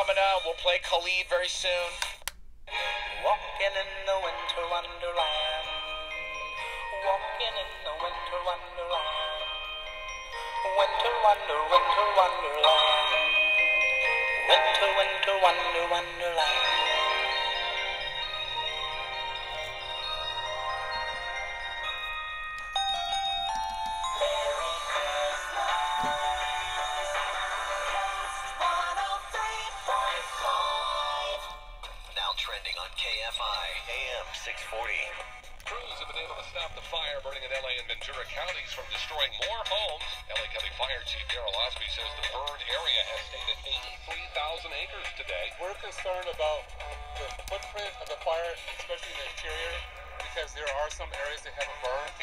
coming up. We'll play Khalid very soon. Walking in the winter wonderland. Walking in the winter wonderland. Winter wonderland. Winter wonderland. Trending on KFI, AM 640. Crews have been able to stop the fire burning in LA and Ventura counties from destroying more homes. LA County Fire Chief Darrell Osby says the burned area has stayed at 83,000 acres today. We're concerned about the footprint of the fire, especially in the interior, because there are some areas that haven't burned.